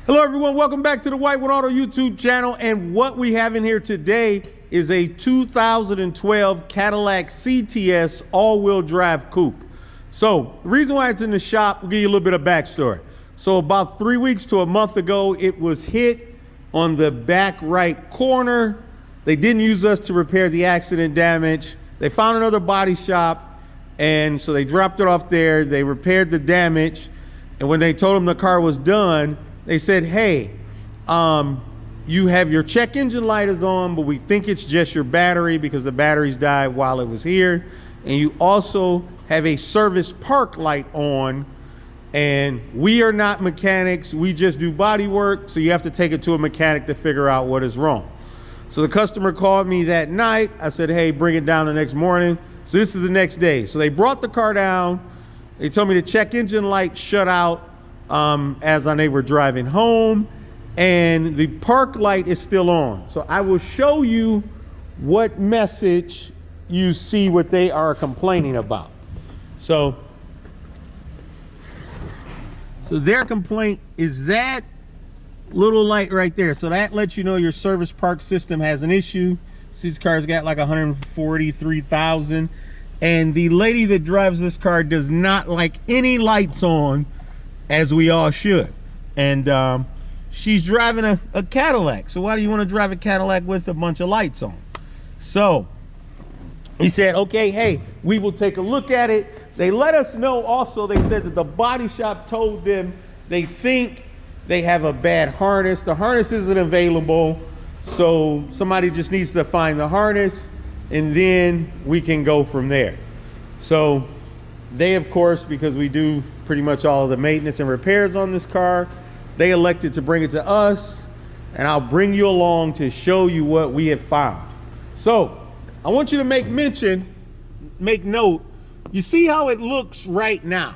Hello everyone, welcome back to the White One Auto YouTube channel. And what we have in here today is a 2012 Cadillac Cts all-wheel drive coupe. So the reason why it's in the shop, we'll give you a little bit of backstory. So about 3 weeks to a month ago, it was hit on the back right corner. They didn't use us to repair the accident damage. They found another body shop, and so they dropped it off there. They repaired the damage, and when they told them the car was done, they said, hey, you have your check engine light is on, but we think it's just your battery because the batteries died while it was here. And you also have a service park light on, and we are not mechanics. We just do body work. So you have to take it to a mechanic to figure out what is wrong. So the customer called me that night. I said, hey, bring it down the next morning. So this is the next day. So they brought the car down. They told me the check engine light shut out as they were driving home, and the park light is still on. So I will show you what message you see what they are complaining about. So their complaint is that little light right there. So that lets you know your service park system has an issue. See, this car's got like 143,000, and the lady that drives this car does not like any lights on, as we all should. And she's driving a Cadillac. So why do you want to drive a Cadillac with a bunch of lights on? So he said, okay, hey, we will take a look at it. They let us know also, they said that the body shop told them they think they have a bad harness. The harness isn't available, so somebody just needs to find the harness, and then we can go from there. So they, of course, because we do pretty much all of the maintenance and repairs on this car, they elected to bring it to us, and I'll bring you along to show you what we have found. So I want you to make note, you see how it looks right now.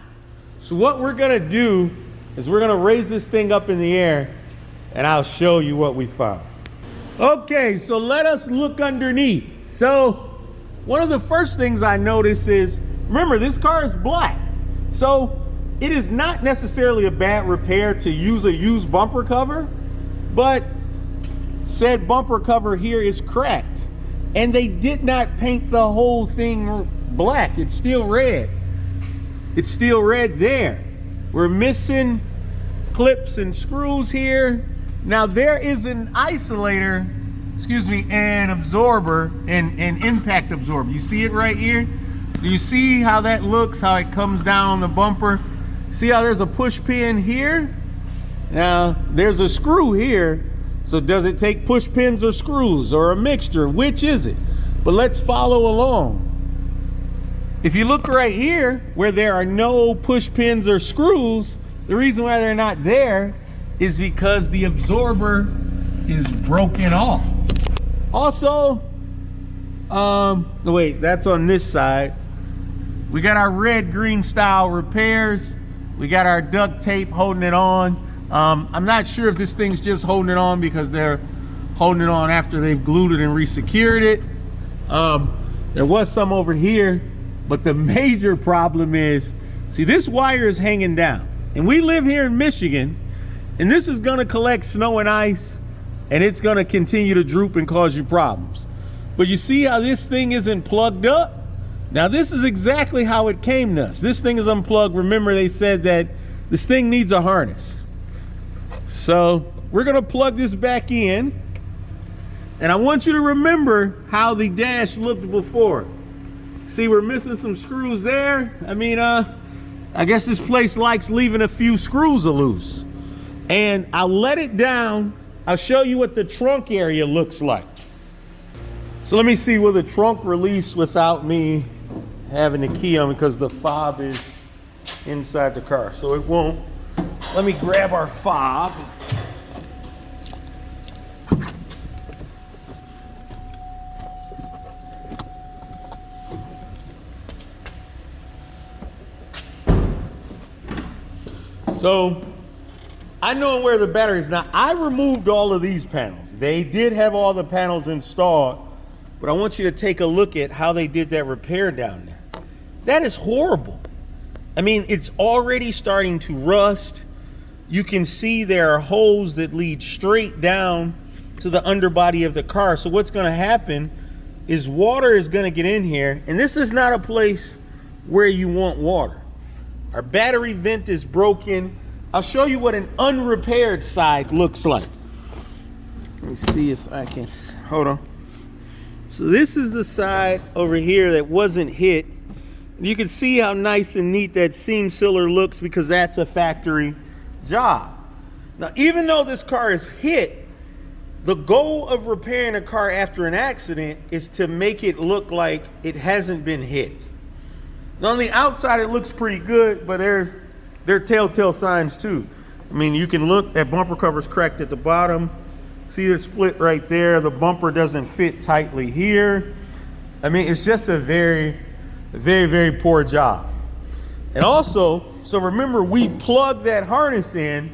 So what we're gonna do is we're gonna raise this thing up in the air, and I'll show you what we found. Okay, so let us look underneath. So one of the first things I notice is, remember, this car is black. So it is not necessarily a bad repair to use a used bumper cover, but said bumper cover here is cracked. And they did not paint the whole thing black. It's still red. It's still red there. We're missing clips and screws here. Now there is an isolator, an absorber, an impact absorber. You see it right here? So you see how that looks, how it comes down on the bumper. See how there's a push pin here? Now there's a screw here. So does it take push pins or screws or a mixture? Which is it? But let's follow along. If you look right here where there are no push pins or screws, the reason why they're not there is because the absorber is broken off. Also, wait, that's on this side. We got our red-green style repairs. We got our duct tape holding it on. I'm not sure if this thing's just holding it on because they're holding it on after they've glued it and resecured it. There was some over here, but the major problem is, see, this wire is hanging down. And we live here in Michigan, and this is gonna collect snow and ice, and it's gonna continue to droop and cause you problems. But you see how this thing isn't plugged up? Now this is exactly how it came to us. This thing is unplugged. Remember, they said that this thing needs a harness. So we're gonna plug this back in, and I want you to remember how the dash looked before. See, we're missing some screws there. I mean, I guess this place likes leaving a few screws loose. And I'll let it down. I'll show you what the trunk area looks like. So let me see, will the trunk release without me having the key on, because the fob is inside the car, so it won't. Let me grab our fob. So I know where the battery is. Now I removed all of these panels. They did have all the panels installed, but I want you to take a look at how they did that repair down there. That is horrible. I mean, it's already starting to rust. you can see there are holes that lead straight down to the underbody of the car. So what's going to happen is water is going to get in here, and this is not a place where you want water. Our battery vent is broken. I'll show you what an unrepaired side looks like. Let me see if I can, hold on. So this is the side over here that wasn't hit. You can see how nice and neat that seam sealer looks because that's a factory job. Now, even though this car is hit, the goal of repairing a car after an accident is to make it look like it hasn't been hit. Now, on the outside, it looks pretty good, but there are telltale signs too. I mean, you can look at bumper covers cracked at the bottom. See the split right there. The bumper doesn't fit tightly here. I mean, it's just a very, very poor job. And also, so remember, we plugged that harness in.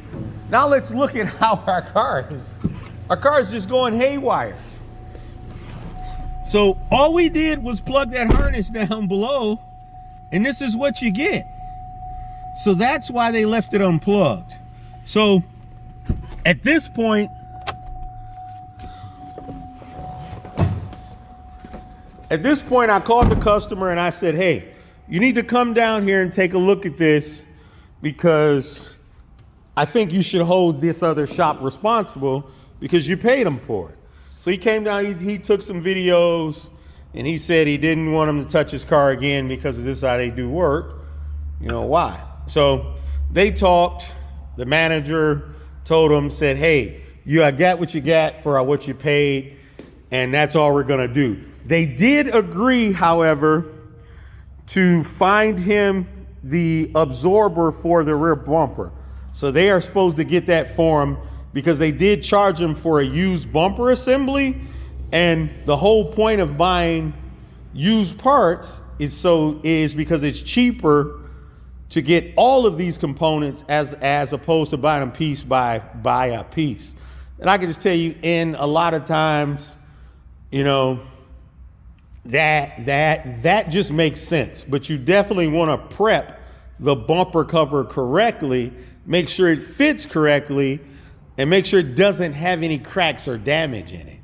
Now let's look at how our car is. Our car is just going haywire. So all we did was plug that harness down below, and this is what you get. So that's why they left it unplugged. So at this point, I called the customer and I said, hey, you need to come down here and take a look at this because I think you should hold this other shop responsible because you paid them for it. So he came down, he took some videos, and he said he didn't want him to touch his car again because this is how they do work. You know why? So they talked, the manager told him, said, hey, I got what you got for what you paid, and that's all we're gonna do. They did agree, however, to find him the absorber for the rear bumper. So they are supposed to get that for him because they did charge him for a used bumper assembly. And the whole point of buying used parts is because it's cheaper to get all of these components as opposed to buying them piece by a piece. And I can just tell you, in a lot of times, you know, that just makes sense. But you definitely want to prep the bumper cover correctly, make sure it fits correctly, and make sure it doesn't have any cracks or damage in it.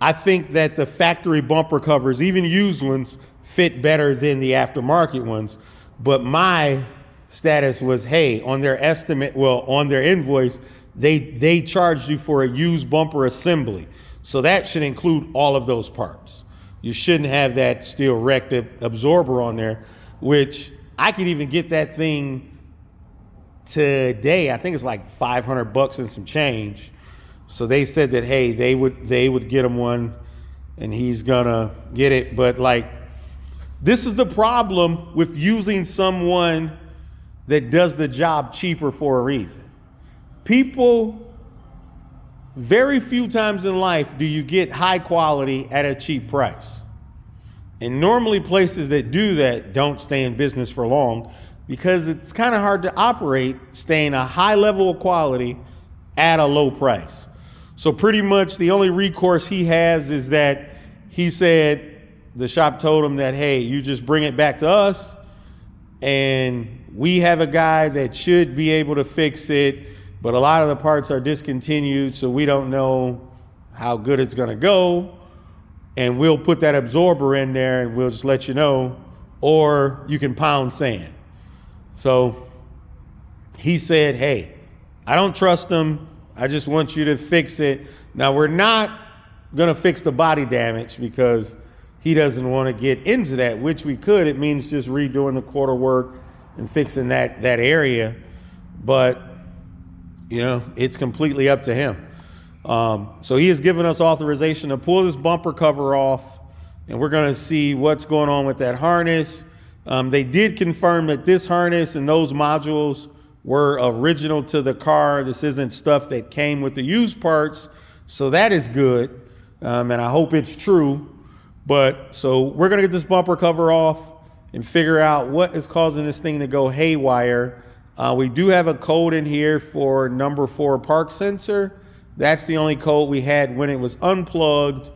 I think that the factory bumper covers, even used ones, fit better than the aftermarket ones. But my status was, hey, on their estimate, on their invoice, they charged you for a used bumper assembly. So that should include all of those parts. You shouldn't have that steel wrecked absorber on there, which I could even get that thing today. I think it's like $500 and some change. So they said that, hey, they would get him one and he's gonna get it. But like, this is the problem with using someone that does the job cheaper for a reason. People, very few times in life do you get high quality at a cheap price. And normally places that do that don't stay in business for long because it's kind of hard to operate staying a high level of quality at a low price. So pretty much the only recourse he has is that he said, the shop told him that, hey, you just bring it back to us and we have a guy that should be able to fix it, but a lot of the parts are discontinued, so we don't know how good it's gonna go. And we'll put that absorber in there and we'll just let you know, or you can pound sand. So he said, hey, I don't trust him. I just want you to fix it. Now, we're not gonna fix the body damage because he doesn't want to get into that, which we could. It means just redoing the quarter work and fixing that area. But, you know, it's completely up to him. So he has given us authorization to pull this bumper cover off, and we're going to see what's going on with that harness. They did confirm that this harness and those modules were original to the car. This isn't stuff that came with the used parts, so that is good, and I hope it's true. But so we're going to get this bumper cover off and figure out what is causing this thing to go haywire. We do have a code in here for number 4 park sensor. That's the only code we had when it was unplugged,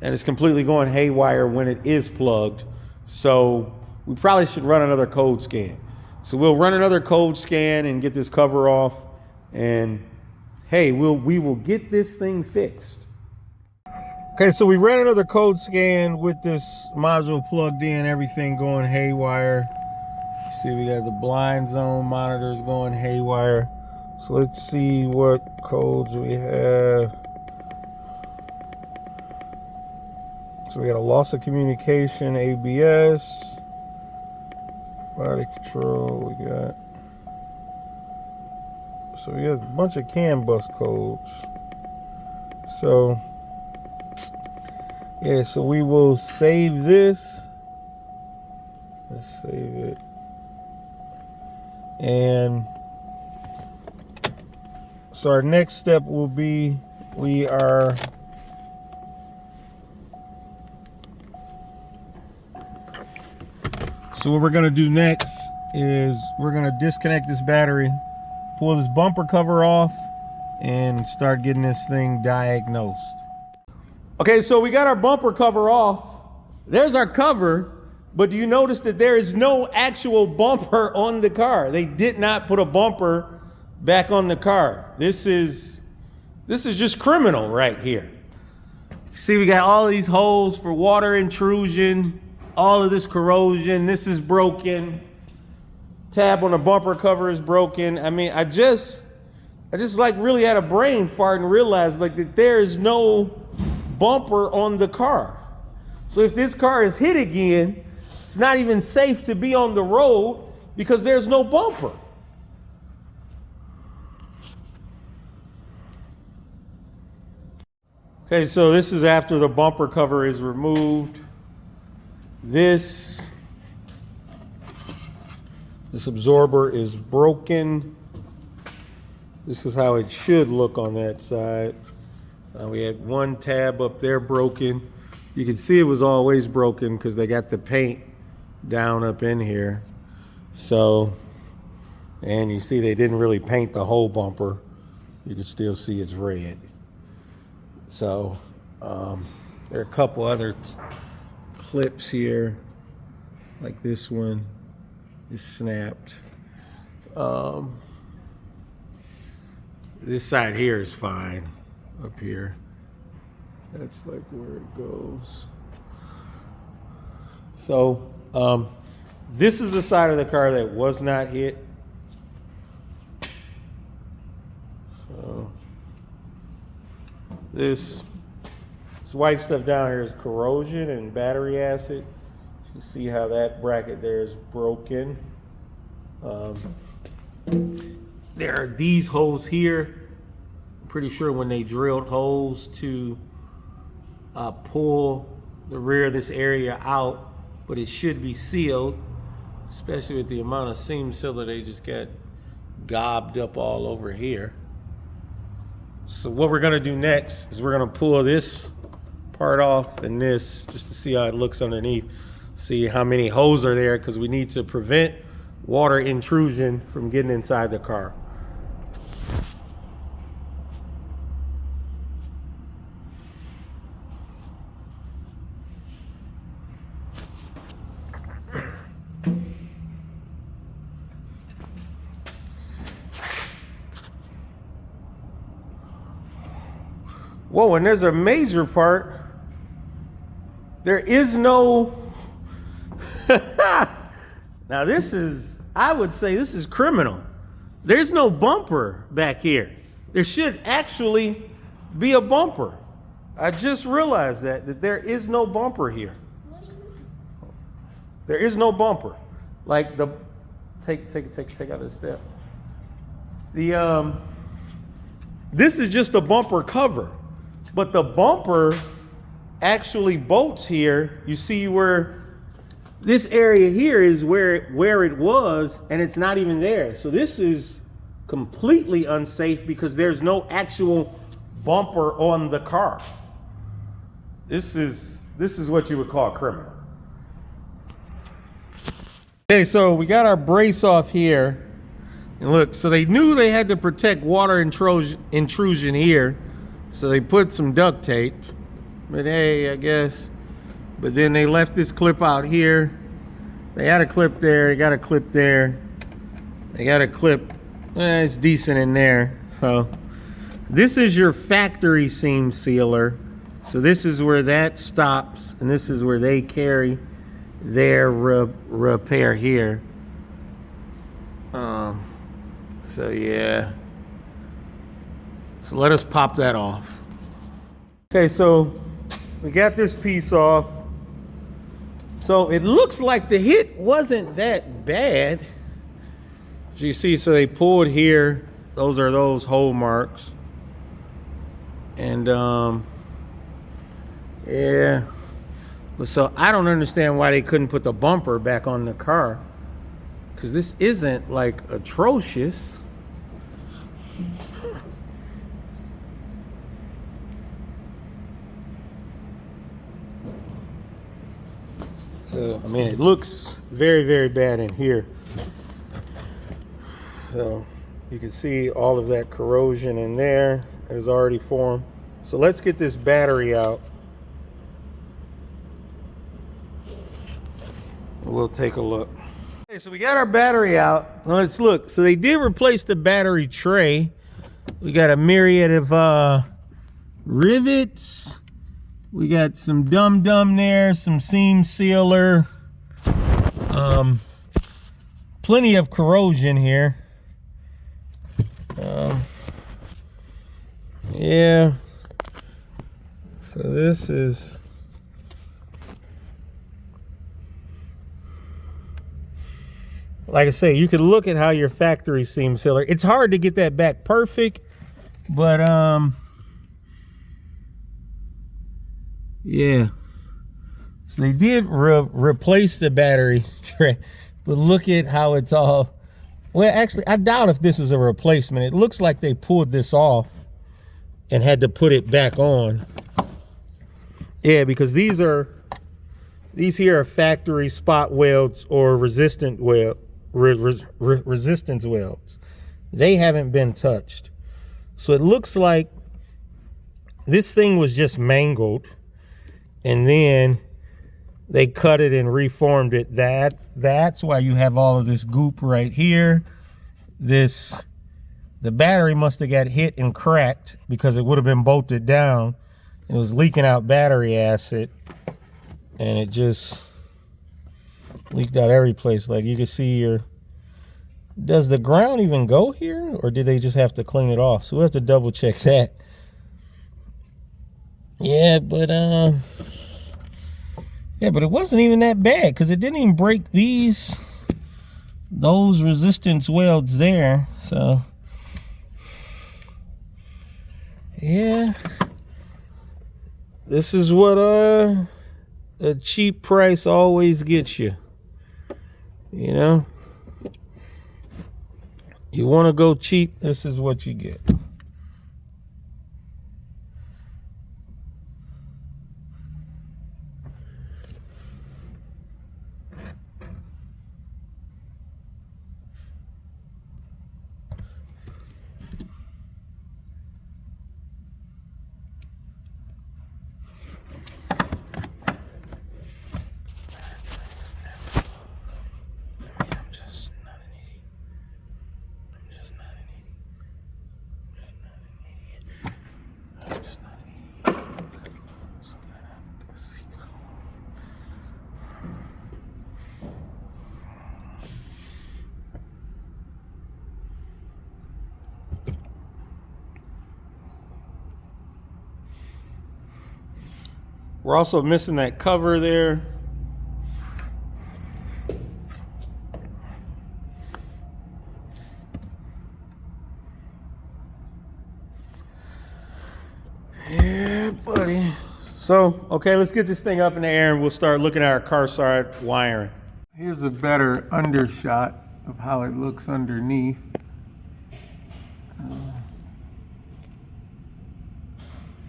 and it's completely going haywire when it is plugged. So we probably should run another code scan. So we'll run another code scan and get this cover off, and hey, we will get this thing fixed. Okay, so we ran another code scan with this module plugged in, everything going haywire. See, we got the blind zone monitors going haywire. So let's see what codes we have. So we got a loss of communication, ABS, body control, we got. So we have a bunch of CAN bus codes. So, yeah, so we will save this. Let's save it. And so our next step will be, so what we're gonna do next is we're gonna disconnect this battery, pull this bumper cover off, and start getting this thing diagnosed. Okay, so we got our bumper cover off. There's our cover, but do you notice that there is no actual bumper on the car? They did not put a bumper back on the car. This is just criminal right here. See, we got all these holes for water intrusion, all of this corrosion. This is broken. Tab on the bumper cover is broken. I mean, I just like really had a brain fart and realized like that there is no bumper on the car. So if this car is hit again, it's not even safe to be on the road because there's no bumper. Okay, so this is after the bumper cover is removed. This absorber is broken. This is how it should look on that side. We had one tab up there broken. You can see it was always broken because they got the paint down up in here. So, and you see they didn't really paint the whole bumper. You can still see it's red. So, there are a couple other clips here, like this one is snapped. This side here is fine up here. That's like where it goes. So this is the side of the car that was not hit. So this white stuff down here is corrosion and battery acid. You can see how that bracket there is broken. There are these holes here. I'm pretty sure when they drilled holes to pull the rear of this area out, but it should be sealed, especially with the amount of seam sealer they just got gobbed up all over here. So what we're gonna do next is we're gonna pull this part off and this just to see how it looks underneath, see how many holes are there, because we need to prevent water intrusion from getting inside the car. Whoa, and there's a major part. There is no, now this is, I would say this is criminal. There's no bumper back here. There should actually be a bumper. I just realized that there is no bumper here. There is no bumper. Like the, take out the step. The, this is just a bumper cover. But the bumper actually bolts here. You see where this area here is where it was, and it's not even there. So this is completely unsafe because there's no actual bumper on the car. This is what you would call criminal. Okay, so we got our brace off here. And look, so they knew they had to protect water intrusion here. So they put some duct tape, but hey, I guess. But then they left this clip out here. They had a clip there, they got a clip there. They got a clip. It's decent in there. So this is your factory seam sealer. So this is where that stops, and this is where they carry their repair here. So yeah. So let us pop that off. Okay, so we got this piece off. So it looks like the hit wasn't that bad. As you see, so they pulled here. Those are those hole marks. And yeah. But so I don't understand why they couldn't put the bumper back on the car, because this isn't like atrocious. So I mean, it looks very, very bad in here. So you can see all of that corrosion in there has already formed. So let's get this battery out. We'll take a look. Okay, so we got our battery out. Now let's look. So they did replace the battery tray. We got a myriad of rivets. We got some dum-dum there, some seam sealer. Plenty of corrosion here. Yeah. So this is... Like I say, you could look at how your factory seam sealer. It's hard to get that back perfect, but yeah. So they did replace the battery tray, but look at how it's all. Well, actually, I doubt if this is a replacement. It looks like they pulled this off and had to put it back on. Yeah, because these here are factory spot welds or resistance welds. They haven't been touched. So it looks like this thing was just mangled, and then they cut it and reformed it. That's why you have all of this goop right here. The battery must have got hit and cracked, because it would have been bolted down, and it was leaking out battery acid, and it just leaked out every place. Like you can see does the ground even go here, or did they just have to clean it off? So we'll have to double check that. Yeah, but it wasn't even that bad, because it didn't even break those resistance welds there. So yeah, this is what a cheap price always gets you. You know, you want to go cheap, this is what you get. We're also missing that cover there. Yeah, buddy. So, okay, let's get this thing up in the air and we'll start looking at our car side wiring. Here's a better undershot of how it looks underneath.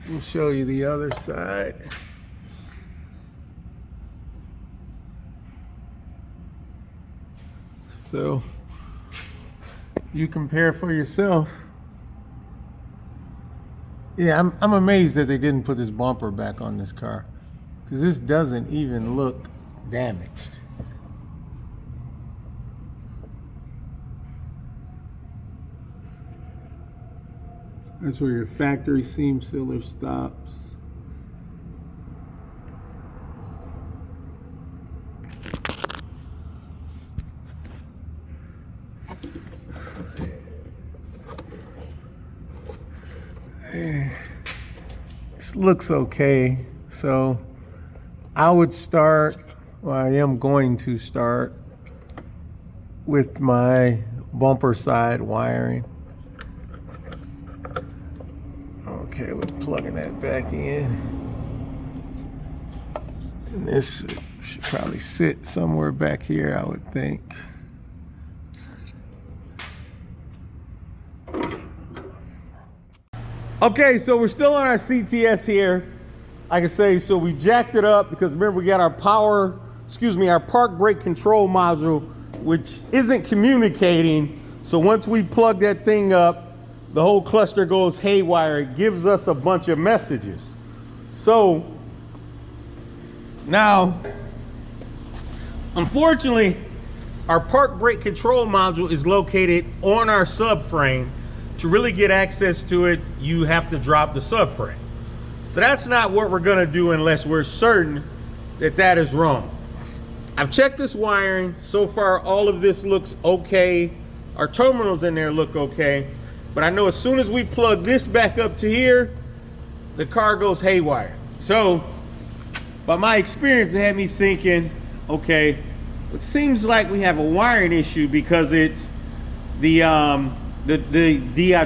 We'll show you the other side. So you compare for yourself. Yeah, I'm amazed that they didn't put this bumper back on this car, because this doesn't even look damaged. That's where your factory seam sealer stops. This looks okay. So I would start, well, I am going to start with my bumper side wiring. Okay, we're plugging that back in. And this should probably sit somewhere back here, I would think. Okay, so we're still on our CTS here. Like I say, so we jacked it up because remember we got our our park brake control module, which isn't communicating. So once we plug that thing up, the whole cluster goes haywire. It gives us a bunch of messages. So now, unfortunately, our park brake control module is located on our subframe. To really get access to it, you have to drop the subframe. So that's not what we're gonna do unless we're certain that that is wrong. I've checked this wiring. So far, all of this looks okay. Our terminals in there look okay. But I know as soon as we plug this back up to here, the car goes haywire. So, by my experience, it had me thinking, okay, it seems like we have a wiring issue because it's the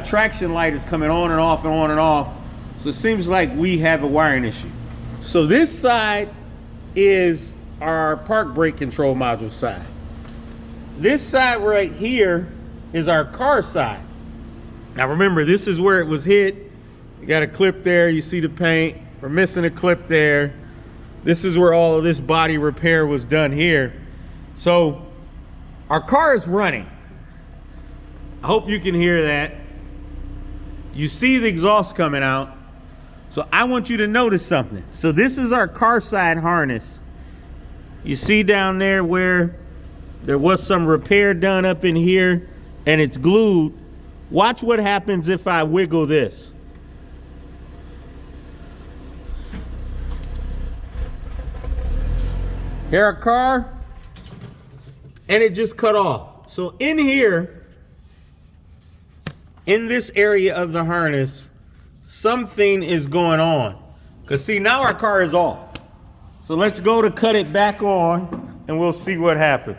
traction light is coming on and off and on and off. So it seems like we have a wiring issue. So this side is our park brake control module side. This side right here is our car side. Now remember, this is where it was hit. You got a clip there, you see the paint. We're missing a clip there. This is where all of this body repair was done here. So our car is running. I hope you can hear that. You see the exhaust coming out. So I want you to notice something. So this is our car side harness. You see down there where there was some repair done up in here and it's glued. Watch what happens if I wiggle this. Here our car, and it just cut off. So in here, in this area of the harness, something is going on. Because see, now our car is off. So let's go to cut it back on and we'll see what happens.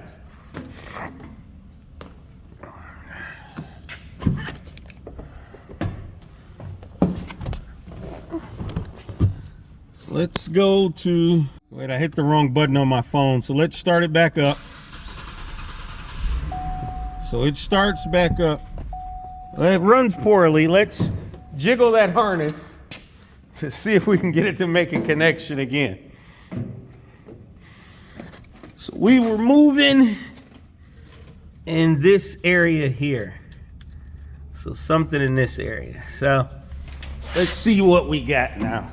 So let's go to, wait, I hit the wrong button on my phone. So let's start it back up. So it starts back up. It runs poorly. Let's jiggle that harness to see if we can get it to make a connection again. So we were moving in this area here. So something in this area. So let's see what we got now.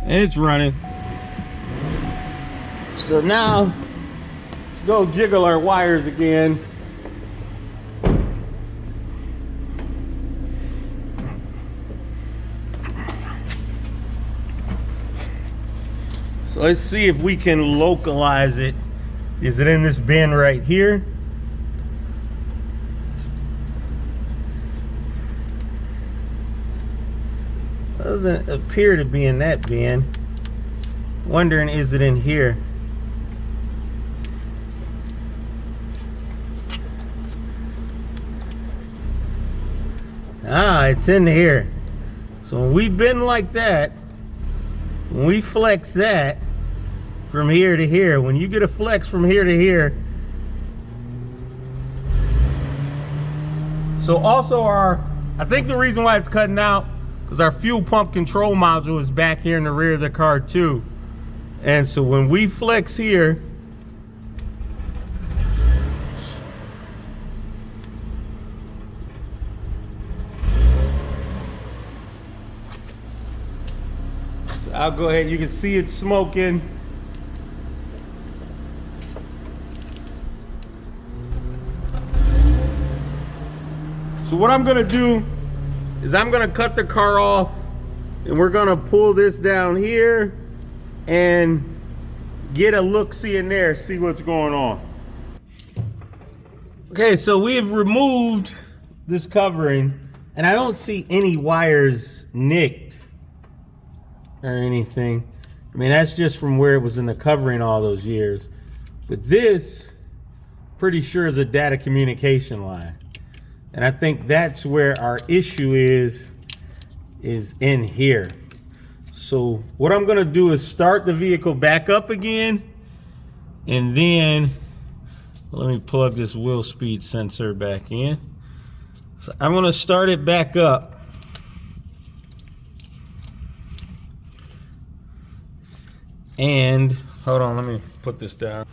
It's running. So now, let's go jiggle our wires again. So let's see if we can localize it. Is it in this bin right here? Doesn't appear to be in that bin. Wondering, is it in here? Ah, it's in here. So when we bend like that, when we flex that from here to here, when you get a flex from here to here. So also I think the reason why it's cutting out, because our fuel pump control module is back here in the rear of the car too. And so when we flex here, So I'll go ahead, you can see it smoking. So what I'm gonna do is I'm gonna cut the car off and we're gonna pull this down here and get a look-see in there, see what's going on. Okay, so we've removed this covering and I don't see any wires nicked or anything. I mean, that's just from where it was in the covering all those years. But this, pretty sure, is a data communication line. And I think that's where our issue is in here. So what I'm gonna do is start the vehicle back up again, and then let me plug this wheel speed sensor back in. So I'm gonna start it back up. And hold on, let me put this down.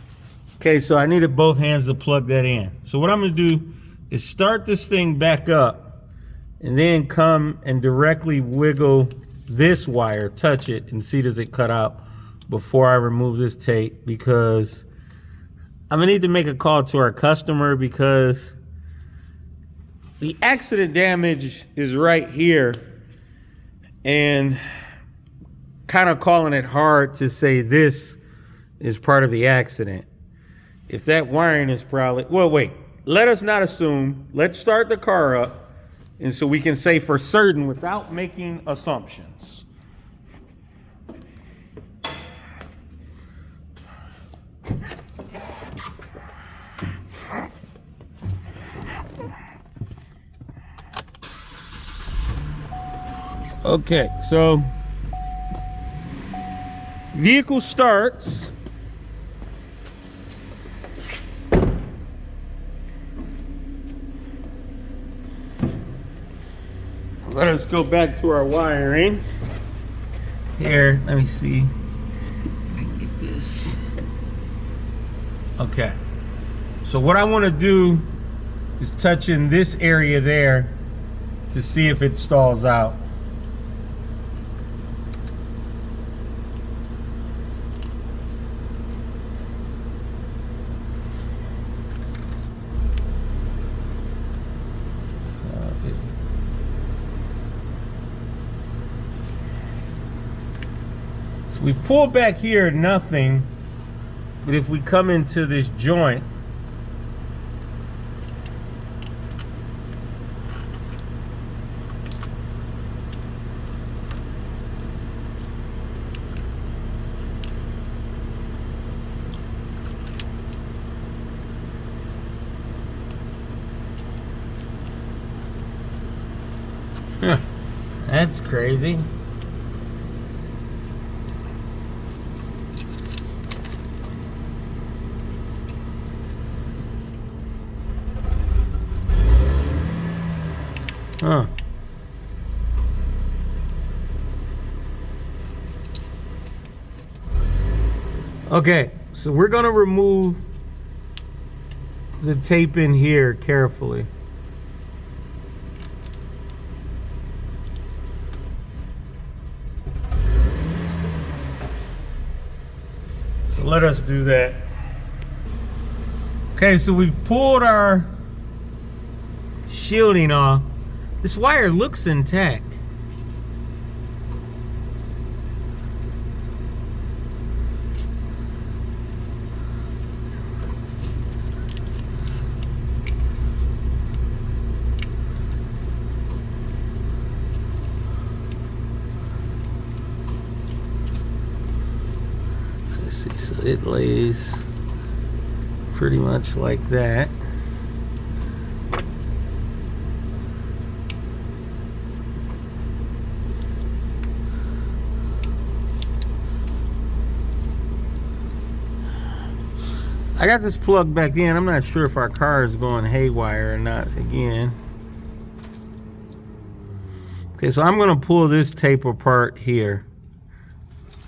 Okay, so I needed both hands to plug that in. So what I'm gonna do is start this thing back up and then come and directly wiggle this wire, touch it, and see does it cut out before I remove this tape, because I'm gonna need to make a call to our customer because the accident damage is right here, and kind of calling it hard to say this is part of the accident. If that wiring is probably, well, wait, let us not assume. Let's start the car up, and so we can say for certain without making assumptions. Okay, so vehicle starts. Let us go back to our wiring. Here, let me see. Let me get this. Okay. So what I want to do is touch in this area there to see if it stalls out. We pull back here, nothing, but if we come into this joint, huh, that's crazy. Huh. Okay, so we're gonna remove the tape in here carefully. So let us do that. Okay, so we've pulled our shielding off. This wire looks intact. So let's see, so it lays pretty much like that. I got this plugged back in. I'm not sure if our car is going haywire or not again. Okay, so I'm gonna pull this tape apart here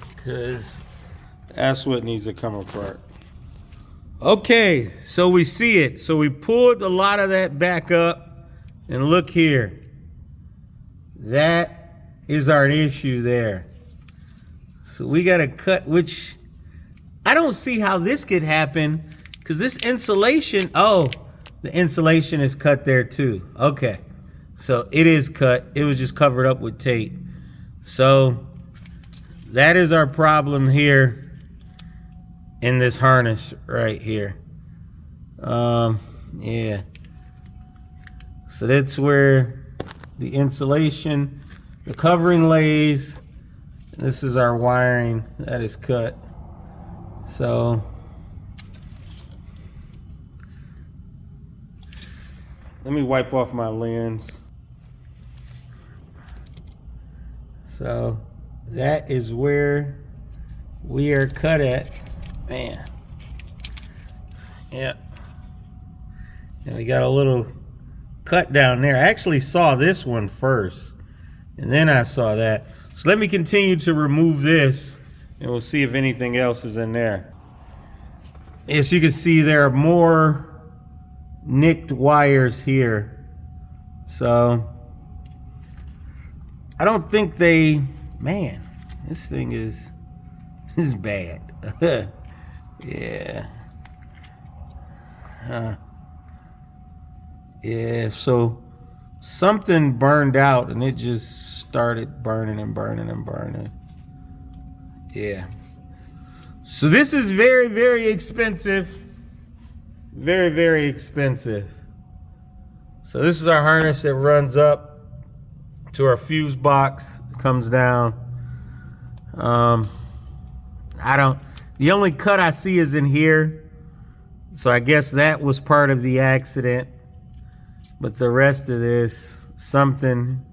because that's what needs to come apart. Okay, so we see it. So we pulled a lot of that back up, and look here. That is our issue there. So we got to cut, which I don't see how this could happen, because this insulation, oh, the insulation is cut there too. Okay, so it is cut. It was just covered up with tape. So that is our problem here in this harness right here. Yeah. So that's where the insulation, the covering lays. This is our wiring that is cut. So let me wipe off my lens. So that is where we are cut at. Man. Yeah. And we got a little cut down there. I actually saw this one first, and then I saw that. So let me continue to remove this, and we'll see if anything else is in there. As you can see, there are more nicked wires here. So I don't think they, man, this thing is bad. Yeah. Yeah, so something burned out and it just started burning and burning and burning. Yeah. So this is very, very expensive. Very, very expensive. So this is our harness that runs up to our fuse box, comes down. The only cut I see is in here. So I guess that was part of the accident. But the rest of this, something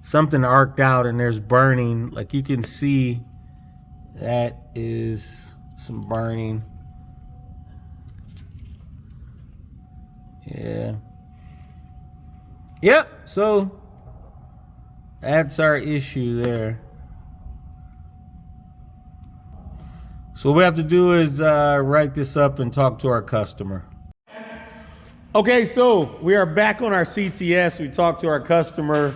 arced out and there's burning. Like you can see, that is some burning. Yeah. Yep, so that's our issue there. So what we have to do is write this up and talk to our customer. Okay, so we are back on our CTS. We talked to our customer.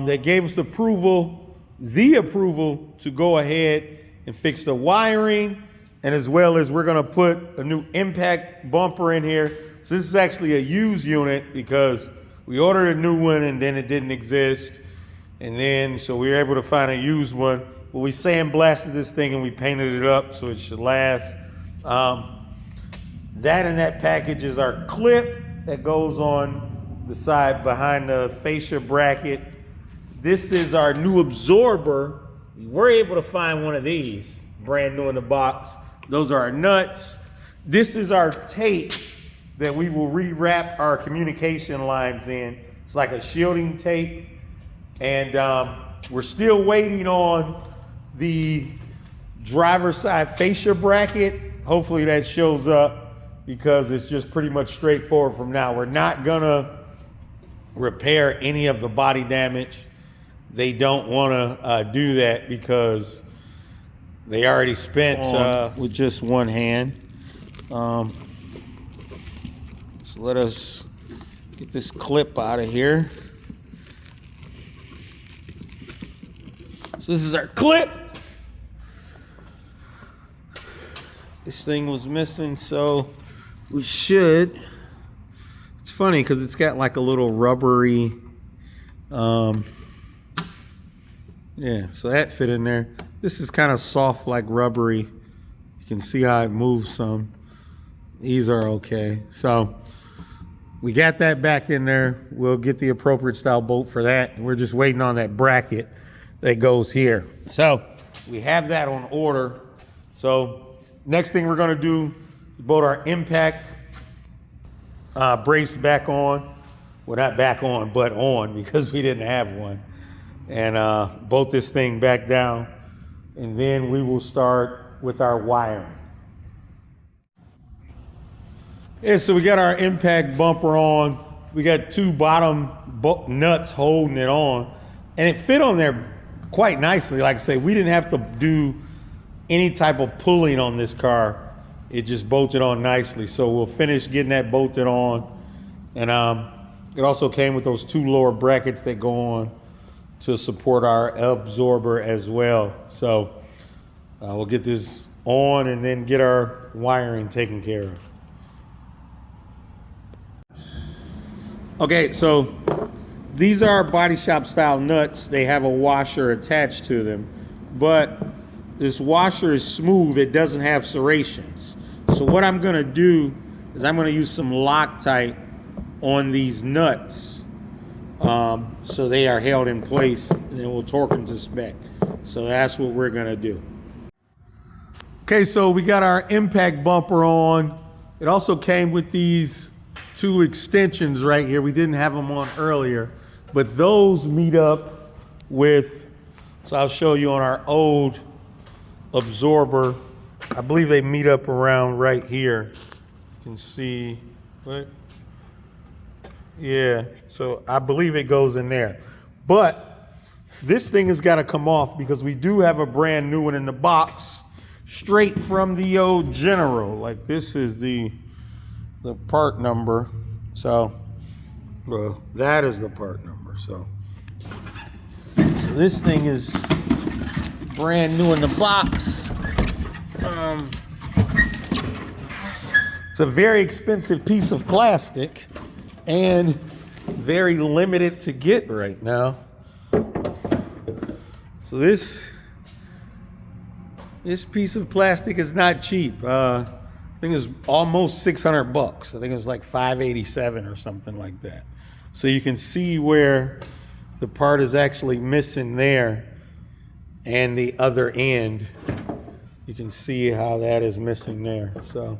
They gave us the approval to go ahead and fix the wiring, and as well as we're gonna put a new impact bumper in here. So this is actually a used unit because we ordered a new one and then it didn't exist. And then, so we were able to find a used one. But we sandblasted this thing and we painted it up so it should last. That in that package is our clip that goes on the side behind the fascia bracket. This is our new absorber. We were able to find one of these, brand new in the box. Those are our nuts. This is our tape that we will rewrap our communication lines in. It's like a shielding tape. And we're still waiting on the driver's side fascia bracket. Hopefully that shows up, because it's just pretty much straightforward from now. We're not gonna repair any of the body damage. They don't wanna do that because they already spent with just one hand. So let us get this clip out of here. So this is our clip. This thing was missing, so we should. It's funny because it's got like a little rubbery, yeah, so that fit in there. This is kind of soft, like rubbery. You can see how it moves some. These are okay. So we got that back in there. We'll get the appropriate style bolt for that. We're just waiting on that bracket that goes here. So we have that on order. So next thing we're gonna do is bolt our impact brace back on. Well, not back on, but on, because we didn't have one. And bolt this thing back down. And then we will start with our wiring. Yeah, so we got our impact bumper on. We got two bottom nuts holding it on. And it fit on there quite nicely. Like I say, we didn't have to do any type of pulling on this car. It just bolted on nicely. So we'll finish getting that bolted on. And it also came with those two lower brackets that go on to support our absorber as well. So We'll get this on and then get our wiring taken care of. Okay, so these are body shop style nuts. They have a washer attached to them, but this washer is smooth. It doesn't have serrations. So what I'm gonna do is I'm gonna use some Loctite on these nuts, so they are held in place, and then we'll torque them to spec. So that's what we're gonna do. Okay, so we got our impact bumper on. It also came with these two extensions right here. We didn't have them on earlier, but those meet up with, so I'll show you on our old absorber. I believe they meet up around right here. You can see, what? Yeah, so I believe it goes in there. But this thing has got to come off because we do have a brand new one in the box, straight from the old General. Like, this is the part number. So, well, that is the part number. So this thing is brand new in the box. It's a very expensive piece of plastic and very limited to get right now. So this piece of plastic is not cheap. I think it's almost 600 bucks. I think it was like 587 or something like that. So you can see where the part is actually missing there, and the other end, you can see how that is missing there. So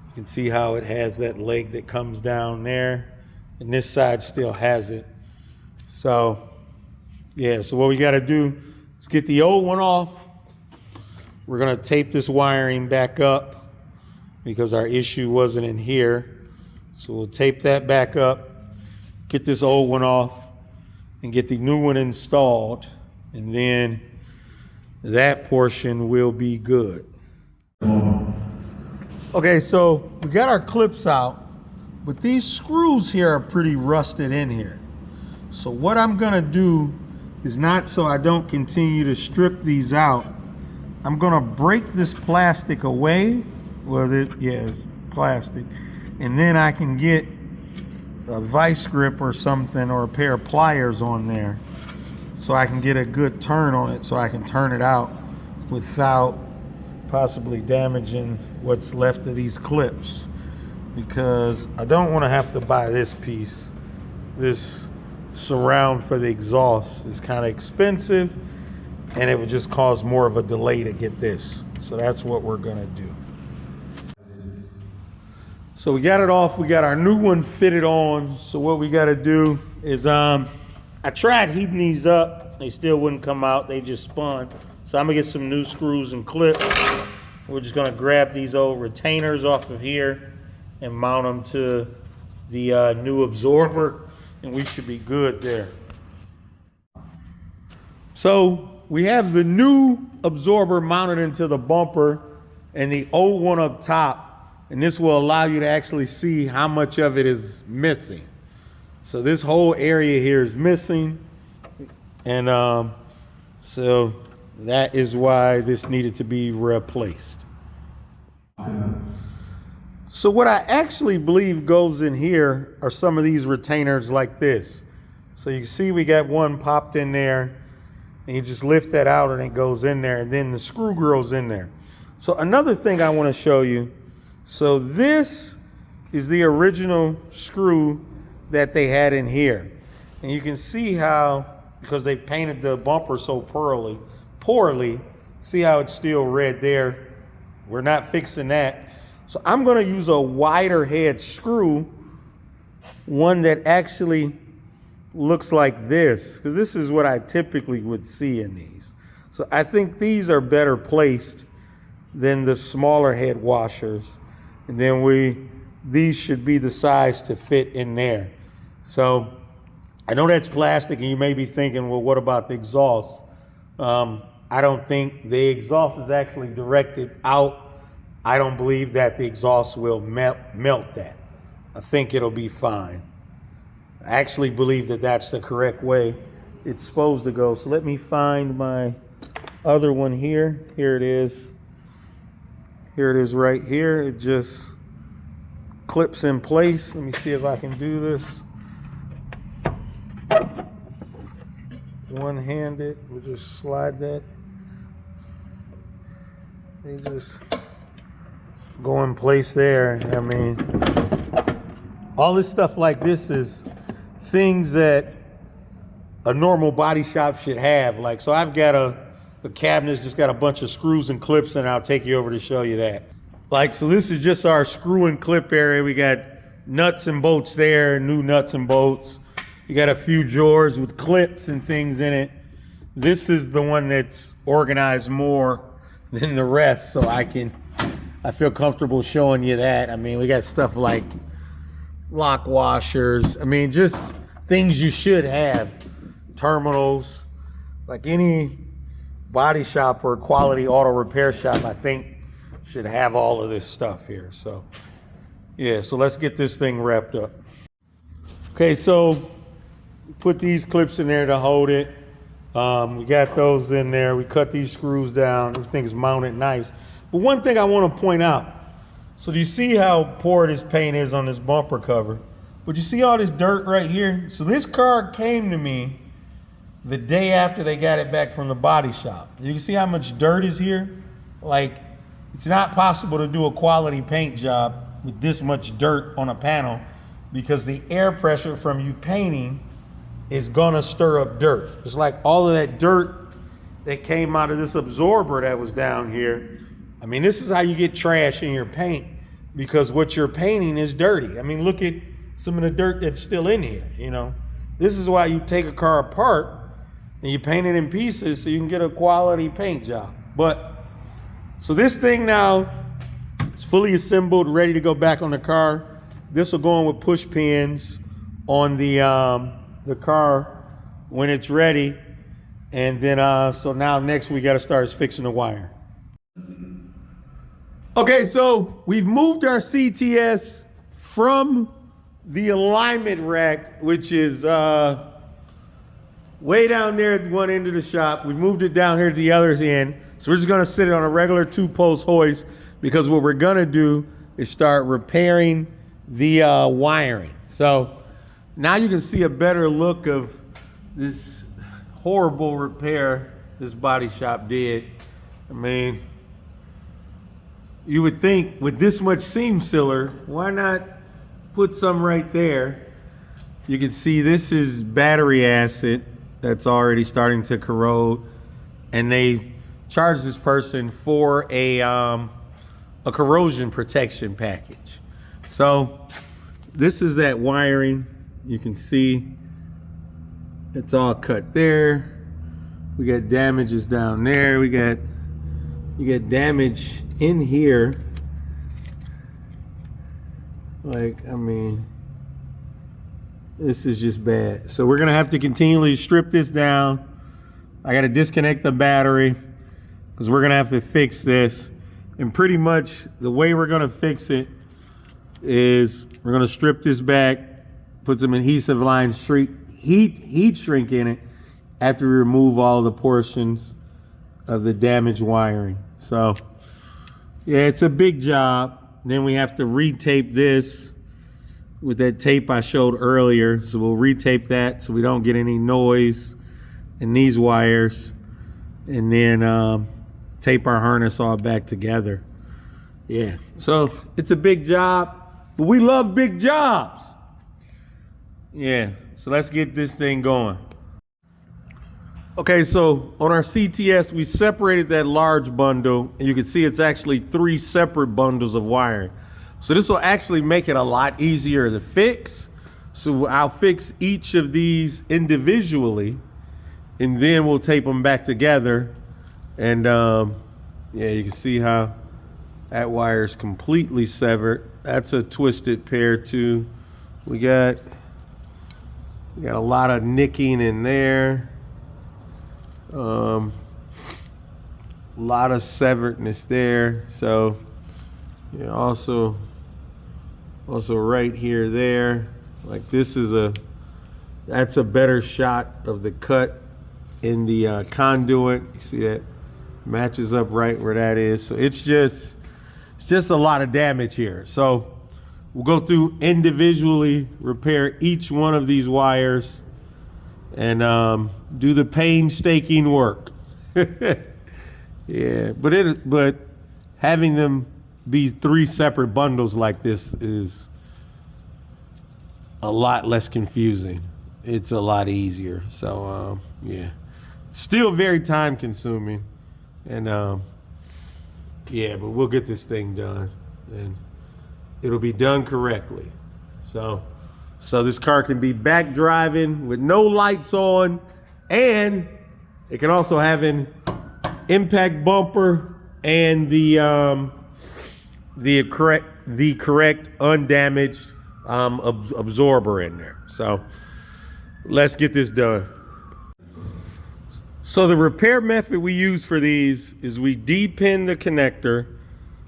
you can see how it has that leg that comes down there, and this side still has it. So yeah, so what we got to do is get the old one off. We're gonna tape this wiring back up because our issue wasn't in here. So we'll tape that back up, get this old one off, and get the new one installed, and then that portion will be good. Okay, so we got our clips out, but these screws here are pretty rusted in here. So what I'm gonna do is, not so I don't continue to strip these out, I'm gonna break this plastic away. Well, it's plastic. And then I can get a vice grip or something, or a pair of pliers on there, so I can get a good turn on it, so I can turn it out without possibly damaging what's left of these clips. Because I don't want to have to buy this piece. This surround for the exhaust is kind of expensive, and it would just cause more of a delay to get this. So that's what we're gonna do. So we got it off, we got our new one fitted on. So what we gotta do is, I tried heating these up, they still wouldn't come out, they just spun. So I'm gonna get some new screws and clips. We're just gonna grab these old retainers off of here and mount them to the new absorber, and we should be good there. So we have the new absorber mounted into the bumper and the old one up top, and this will allow you to actually see how much of it is missing. So this whole area here is missing, and so that is why this needed to be replaced. So what I actually believe goes in here are some of these retainers like this. So you can see we got one popped in there, and you just lift that out and it goes in there, and then the screw goes in there. So another thing I want to show you, so this is the original screw that they had in here. And you can see how, because they painted the bumper so poorly, see how it's still red there. We're not fixing that. So I'm going to use a wider head screw, one that actually looks like this, because this is what I typically would see in these. So I think these are better placed than the smaller head washers. And then these should be the size to fit in there. So I know that's plastic, and you may be thinking, well, what about the exhaust? I don't think the exhaust is actually directed out. I don't believe that the exhaust will melt that. I think it'll be fine. I actually believe that that's the correct way it's supposed to go. So let me find my other one here. Here it is. Here it is right here. It just clips in place. Let me see if I can do this. One-handed. We'll just slide that. They just go in place there. I mean, all this stuff like this is things that a normal body shop should have. Like, so I've got a cabinet's just got a bunch of screws and clips, and I'll take you over to show you that. Like, so this is just our screw and clip area. We got nuts and bolts there, new nuts and bolts. You got a few drawers with clips and things in it. This is the one that's organized more than the rest, so I feel comfortable showing you that. I mean, we got stuff like lock washers. I mean, just things you should have. Terminals. Like any body shop or quality auto repair shop, I think, should have all of this stuff here. So, yeah, so let's get this thing wrapped up. Okay, so put these clips in there to hold it. We got those in there. We cut these screws down. Everything's mounted nice. But one thing I want to point out, so do you see how poor this paint is on this bumper cover? But you see all this dirt right here? So this car came to me the day after they got it back from the body shop. You can see how much dirt is here? Like, it's not possible to do a quality paint job with this much dirt on a panel, because the air pressure from you painting is gonna stir up dirt. It's like all of that dirt that came out of this absorber that was down here. I mean, this is how you get trash in your paint, because what you're painting is dirty. I mean, look at some of the dirt that's still in here, you know? This is why you take a car apart and you paint it in pieces so you can get a quality paint job. But, so this thing now is fully assembled, ready to go back on the car. This will go in with push pins on the car when it's ready. And then, so now next we gotta start fixing the wire. Okay, so we've moved our CTS from the alignment rack, which is way down there at one end of the shop. We moved it down here to the other end. So we're just gonna sit it on a regular 2-post hoist, because what we're gonna do is start repairing the wiring. So now you can see a better look of this horrible repair this body shop did. I mean, you would think with this much seam sealer, why not put some right there? You can see this is battery acid that's already starting to corrode, and they charged this person for a corrosion protection package. So this is that wiring. You can see it's all cut there. We got damages down there. You got damage in here. Like, I mean, this is just bad. So we're gonna have to continually strip this down. I gotta disconnect the battery, because we're gonna have to fix this. And pretty much the way we're gonna fix it is we're gonna strip this back, put some adhesive line heat shrink in it after we remove all the portions of the damaged wiring. So yeah, it's a big job. Then we have to retape this with that tape I showed earlier. So we'll retape that so we don't get any noise in these wires, and then tape our harness all back together. Yeah, so it's a big job, but we love big jobs. Yeah, so let's get this thing going. Okay, so on our CTS, we separated that large bundle, and you can see it's actually 3 separate bundles of wiring. So this will actually make it a lot easier to fix. So I'll fix each of these individually, and then we'll tape them back together. And yeah, you can see how that wire is completely severed. That's a twisted pair too. We got a lot of nicking in there. A lot of severedness there. So yeah, also right here, there. Like this is that's a better shot of the cut in the conduit. You see that Matches up right where that is. So it's just a lot of damage here. So we'll go through individually, repair each one of these wires, and do the painstaking work. Yeah, but having them be 3 separate bundles like this is a lot less confusing. It's a lot easier. So yeah, still very time consuming, and yeah, but we'll get this thing done, and it'll be done correctly. So this car can be back driving with no lights on, and it can also have an impact bumper and the correct undamaged absorber in there. So let's get this done. So the repair method we use for these is we de-pin the connector.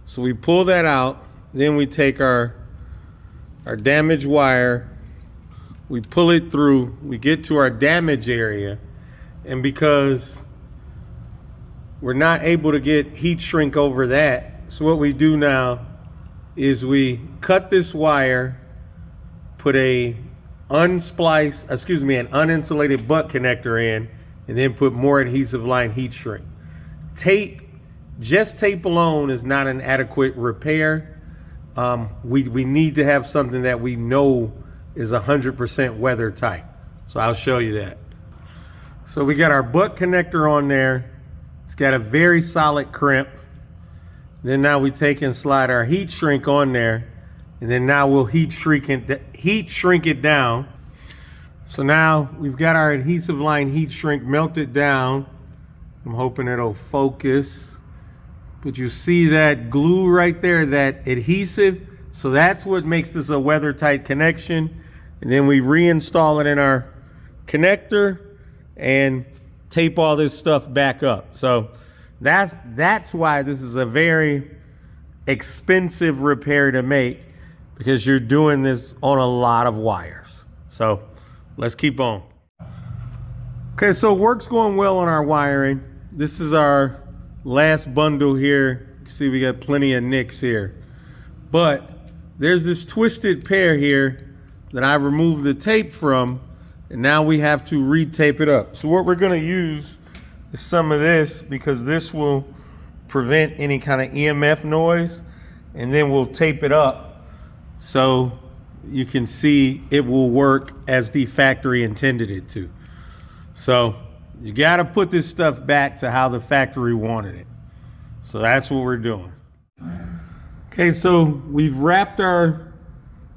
So we pull that out, then we take our damaged wire, we pull it through, we get to our damage area, and because we're not able to get heat shrink over that, so what we do now is we cut this wire, put an uninsulated butt connector in, and then put more adhesive line heat shrink. Just tape alone is not an adequate repair. We need to have something that we know is 100% weather tight. So I'll show you that. So we got our butt connector on there. It's got a very solid crimp. Then now we take and slide our heat shrink on there, and then now we'll heat shrink it down. So now we've got our adhesive line heat shrink melted down. I'm hoping it'll focus, but you see that glue right there, that adhesive. So that's what makes this a weather tight connection. And then we reinstall it in our connector and tape all this stuff back up. So that's why this is a very expensive repair to make, because you're doing this on a lot of wires. So let's keep on. Okay, so work's going well on our wiring. This is our last bundle here. You can see we got plenty of nicks here, but there's this twisted pair here that I removed the tape from, and now we have to re-tape it up. So what we're gonna use is some of this, because this will prevent any kind of EMF noise, and then we'll tape it up so you can see it will work as the factory intended it to. So you gotta put this stuff back to how the factory wanted it. So that's what we're doing. Okay, so we've wrapped our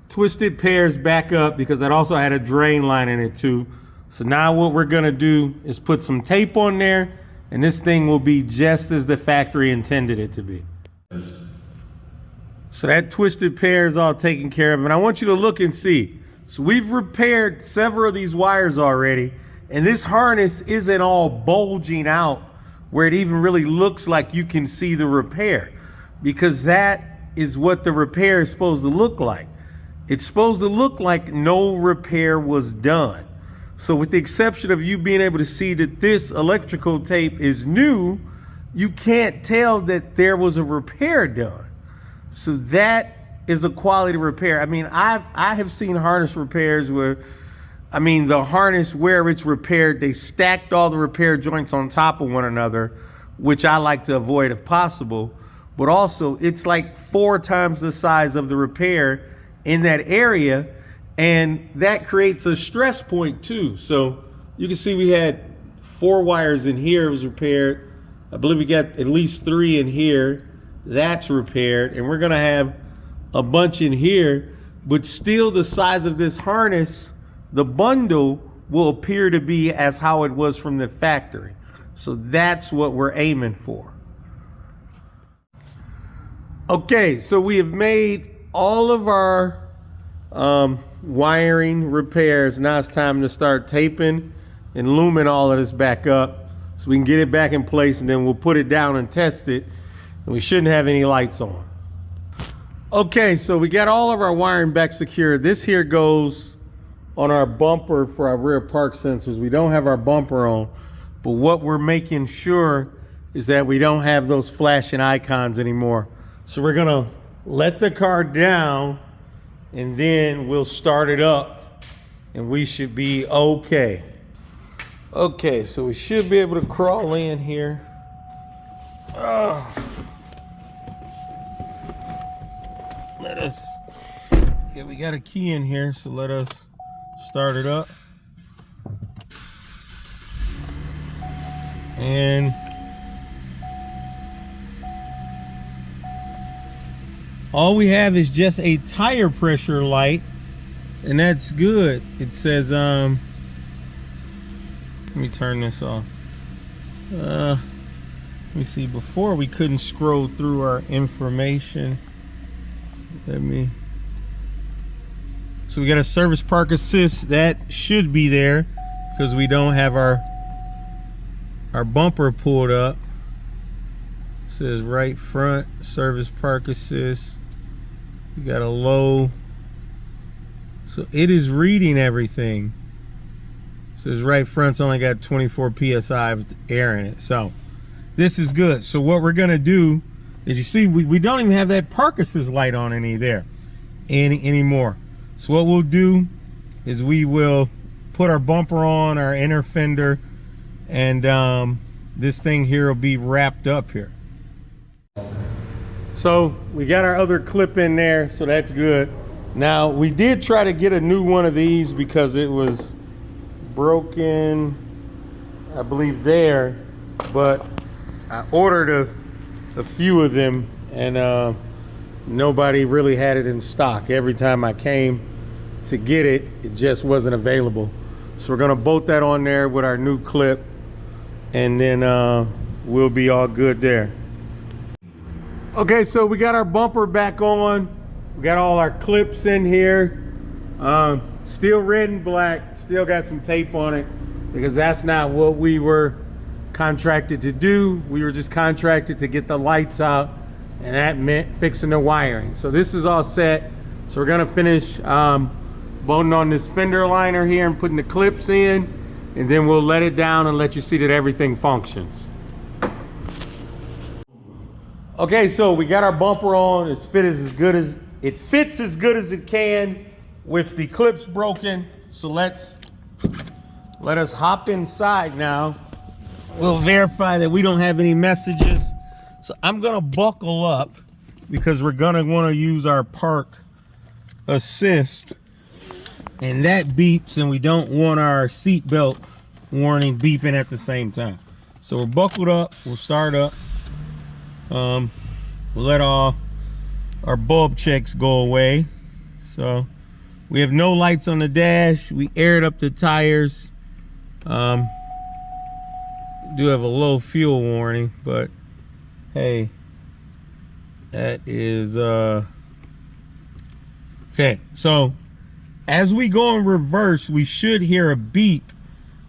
twisted pairs back up, because that also had a drain line in it too. So now what we're gonna do is put some tape on there, and this thing will be just as the factory intended it to be. So that twisted pair is all taken care of, and I want you to look and see. So we've repaired several of these wires already, and this harness isn't all bulging out where it even really looks like you can see the repair, because that is what the repair is supposed to look like. It's supposed to look like no repair was done. So with the exception of you being able to see that this electrical tape is new, you can't tell that there was a repair done. So that is a quality repair. I mean, I have seen harness repairs where, I mean, the harness where it's repaired, they stacked all the repair joints on top of one another, which I like to avoid if possible. But also it's like 4 times the size of the repair in that area, and that creates a stress point too. So you can see we had 4 wires in here, it was repaired. I believe we got at least 3 in here, that's repaired, and we're gonna have a bunch in here, but still the size of this harness, the bundle will appear to be as how it was from the factory. So that's what we're aiming for. Okay, so we have made all of our wiring repairs. Now it's time to start taping and looming all of this back up so we can get it back in place, and then we'll put it down and test it, and we shouldn't have any lights on. Okay, so we got all of our wiring back secure. This here goes on our bumper for our rear park sensors. We don't have our bumper on, but what we're making sure is that we don't have those flashing icons anymore. So we're gonna let the car down and then we'll start it up and we should be okay. Okay, so we should be able to crawl in here. Let us, yeah, we got a key in here, so let us start it up. And all we have is just a tire pressure light, and that's good. It says, let me turn this off. Let me see, before we couldn't scroll through our information. So we got a service park assist, that should be there because we don't have our bumper pulled up. It says right front, service park assist. We got a low, so it is reading everything. It says right front's only got 24 psi with air in it, so this is good. So what we're gonna do is, you see, we don't even have that park assist light on anymore. So what we'll do is we will put our bumper on, our inner fender, and this thing here will be wrapped up here. So we got our other clip in there, so that's good. Now we did try to get a new one of these because it was broken, I believe, there, but I ordered a few of them and nobody really had it in stock. Every time I came to get it, it just wasn't available. So we're gonna bolt that on there with our new clip, and then we'll be all good there. Okay, so we got our bumper back on. We got all our clips in here. Still red and black, still got some tape on it because that's not what we were contracted to do. We were just contracted to get the lights out, and that meant fixing the wiring. So this is all set. So we're gonna finish bolting on this fender liner here and putting the clips in, and then we'll let it down and let you see that everything functions. Okay, so we got our bumper on. It fits as good as it can with the clips broken. So let us hop inside now. We'll verify that we don't have any messages. So I'm gonna buckle up because we're gonna wanna use our park assist, and that beeps, and we don't want our seatbelt warning beeping at the same time. So we're buckled up, we'll start up. We'll let all our bulb checks go away. So we have no lights on the dash. We aired up the tires. Do have a low fuel warning, but hey, that is okay. So as we go in reverse, we should hear a beep,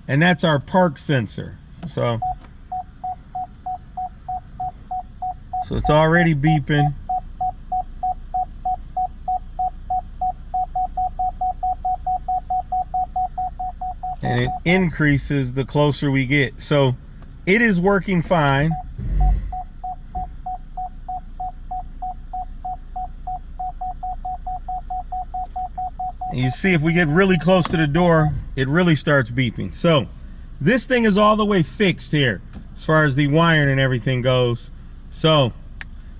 and that's our park sensor. So it's already beeping. And it increases the closer we get. So it is working fine. And you see, if we get really close to the door, it really starts beeping. So this thing is all the way fixed here as far as the wiring and everything goes. So